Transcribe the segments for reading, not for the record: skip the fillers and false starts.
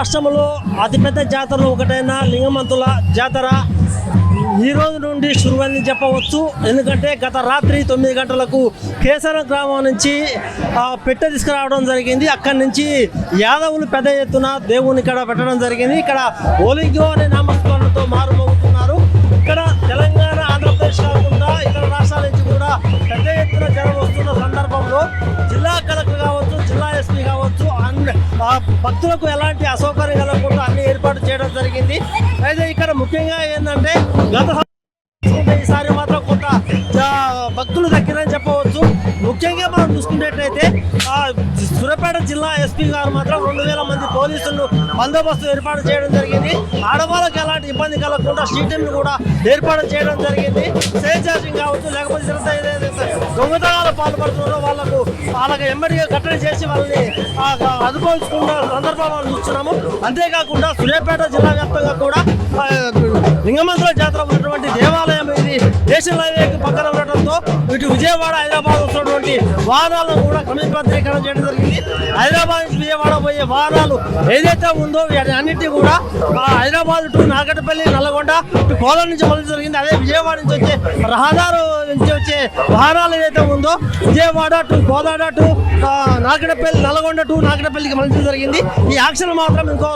రాష్ట్రంలో అతిపెద్ద జాతరలు ఒకటైన లింగమంతుల జాతర ఈ రోజు నుండి శురువని చెప్పవచ్చు. ఎందుకంటే గత రాత్రి 9 గంటలకు కేసర గ్రామం నుంచి పెట్టె తీసుకురావడం జరిగింది. అక్కడి నుంచి యాదవులు పెద్ద ఎత్తున దేవుని ఇక్కడ పెట్టడం జరిగింది. ఇక్కడ ఓలింగో అనే నామస్మరణతో మారుమోగుతున్నారు. ఇక్కడ తెలంగాణ, ఆంధ్రప్రదేశ్ కాకుండా ఇతర రాష్ట్రాల నుంచి కూడా పెద్ద ఎత్తున జనం వస్తున్న సందర్భంలో జిల్లా కలెక్టర్ కావచ్చు, జిల్లా ఎస్పీ కావచ్చు, భక్తులకు ఎలాంటి అసౌకర్యం కలగకుండా అన్ని ఏర్పాటు చేయడం జరిగింది. అయితే ఇక్కడ ముఖ్యంగా ఏంటంటే గత ఈసారి మాత్రం కొంత భక్తులు తగ్గిరని చెప్పవచ్చు. ముఖ్యంగా మనం చూసుకున్నట్లయితే సూర్యాపేట జిల్లా ఎస్పీ గారు మాత్రం 2000 మంది పోలీసులను బందోబస్తు ఏర్పాటు చేయడం జరిగింది. ఆడవాళ్ళకి ఎలాంటి ఇబ్బంది కలగకుండా స్టేడియంను కూడా ఏర్పాటు చేయడం జరిగింది. సేఫ్ చార్జింగ్ కావచ్చు, లేకపోతే దొంగతనాలు పాల్పడుతున్నారో వాళ్ళకి ఎమ్మడిగా కట్టడి చేసి వాళ్ళని అదుపుకున్న సందర్భాలను చూస్తున్నాము. అంతేకాకుండా సూర్యాపేట జిల్లా వ్యాప్తంగా కూడా లింగమంతుల జాతర ఉన్నటువంటి దేవాలయం ఇది నేషనల్ హైవేకి పక్కన ఉండటంతో ఇటు విజయవాడ, హైదరాబాద్ వస్తున్నటువంటి వాహనాలను కూడా క్రమబద్ధీకరణ చేయడం జరిగింది. హైదరాబాద్ నుంచి విజయవాడ పోయే వాహనాలు ఏదైతే ఉందో అన్నింటినీ కూడా హైదరాబాద్ టు నాగటపల్లి, నల్లగొండ, ఇటు కోలం నుంచి మొదలు జరిగింది. అదే విజయవాడ నుంచి వచ్చే రహదారు నుంచి వచ్చే వాహనాలు ఏదైతే ఉందో Vijayawada to Kodad to Nagatapalli, Nalgonda to నాగటపల్లికి మలచడం జరిగింది. ఈ యాక్షన్ మాత్రం ఇంకో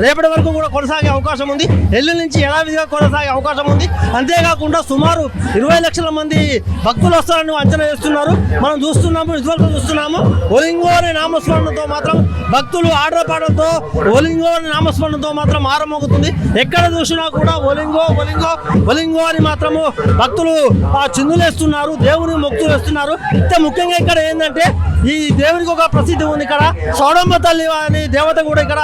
రేపటి వరకు కూడా కొనసాగే అవకాశం ఉంది. ఎల్లుండి నుంచి యథావిధిగా కొనసాగే అవకాశం ఉంది. అంతేకాకుండా సుమారు 20 లక్షల మంది భక్తులు వస్తారని అంచనా వేస్తున్నారు. మనం చూస్తున్నాము, విజువల్తో చూస్తున్నాము. ఓలింగో అనే నామస్మరణతో మాత్రం భక్తులు ఆడపాడంతో ఓలింగో అనే నామస్మరణతో మాత్రం ఆరంభమవుతుంది. ఎక్కడ చూసినా కూడా ఓలింగో ఓలింగో ఓలింగో అని మాత్రము భక్తులు చిందులేస్తున్నారు, దేవుని మొక్కులు వేస్తున్నారు. ఇంత ముఖ్యంగా ఇక్కడ ఏంటంటే ఈ దేవునికి ఒక ప్రసిద్ధి ఉంది. ఇక్కడ సౌడమ్మ తల్లి అని దేవత కూడా ఇక్కడ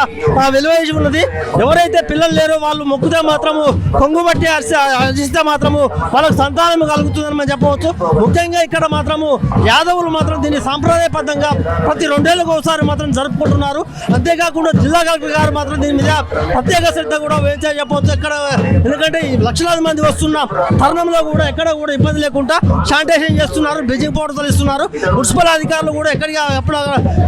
వెలువేసి ఉన్నది. ఎవరైతే పిల్లలు లేరో వాళ్ళు మొక్కుతే మాత్రము కొంగు బట్టి అర్చిస్తే మాత్రము వాళ్ళకు సంతానం కలుగుతుందని మనం చెప్పవచ్చు. ముఖ్యంగా ఇక్కడ మాత్రము యాదవులు మాత్రం దీన్ని సాంప్రదాయబద్ధంగా ప్రతి 2 ఏళ్ళకు ఒకసారి మాత్రం జరుపుకుంటున్నారు. అంతేకాకుండా జిల్లా కలెక్టర్ గారు మాత్రం దీని మీద ప్రత్యేక శ్రద్ధ కూడా వహించాలని చెప్పవచ్చు. ఇక్కడ ఎందుకంటే లక్షలాది మంది వస్తున్న తరుణంలో కూడా ఎక్కడ కూడా ఇబ్బంది లేకుండా శానిటైజేషన్ చేస్తున్నారు, బ్లీచింగ్ పౌడర్ ఇస్తున్నారు. మున్సిపల్ అధికారులు కూడా ఎక్కడికి ఎప్పుడు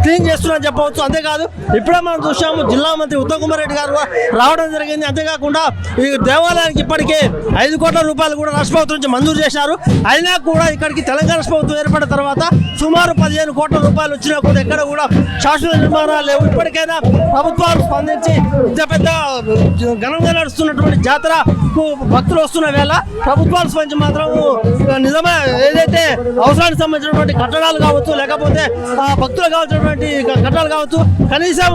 క్లీన్ చేస్తున్నారని చెప్పవచ్చు. అంతేకాదు ఇప్పుడే మనం చూసాము, జిల్లా మంత్రి ఉత్తమ్ కుమార్ రెడ్డి గారు రావడం జరిగింది. అంతేకాకుండా ఈ దేవాలయానికి ఇప్పటికే 5 కోట్ల రూపాయలు కూడా రాష్ట్ర ప్రభుత్వం నుంచి మంజూరు చేశారు. అయినా కూడా ఇక్కడికి తెలంగాణ రాష్ట్ర ప్రభుత్వం ఏర్పడిన తర్వాత సుమారు 15 కోట్ల రూపాయలు వచ్చినా కూడా ఎక్కడ కూడా శాశ్వత నిర్మాణాలు లేవు. ఇప్పటికైనా ప్రభుత్వాలు స్పందించి ఇంత పెద్ద ఘనంగా నడుస్తున్నటువంటి జాతరకు భక్తులు వస్తున్న వేళ ప్రభుత్వాలు స్పందించి మాత్రం నిజమే ఏదైతే అవసరానికి సంబంధించినటువంటి కట్టడాలు కావచ్చు, లేకపోతే భక్తులు కావాల్సినటువంటి కట్టడాలు కావచ్చు, కనీసం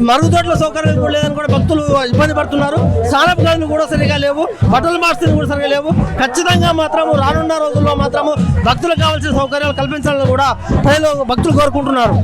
మరుగుదొడ్ల సౌకర్యం కూడా లేదని కూడా భక్తులు ఇబ్బంది పడుతున్నారు. స్నానపు గదులు కూడా సరిగా లేవు, బట్టలు మార్చడం కూడా సరిగా లేవు. ఖచ్చితంగా మాత్రము రానున్న రోజుల్లో మాత్రము భక్తులకు కావాల్సిన సౌకర్యాలు కల్పించాలని కూడా ప్రజలు భక్తులు కోరుకుంటున్నారు.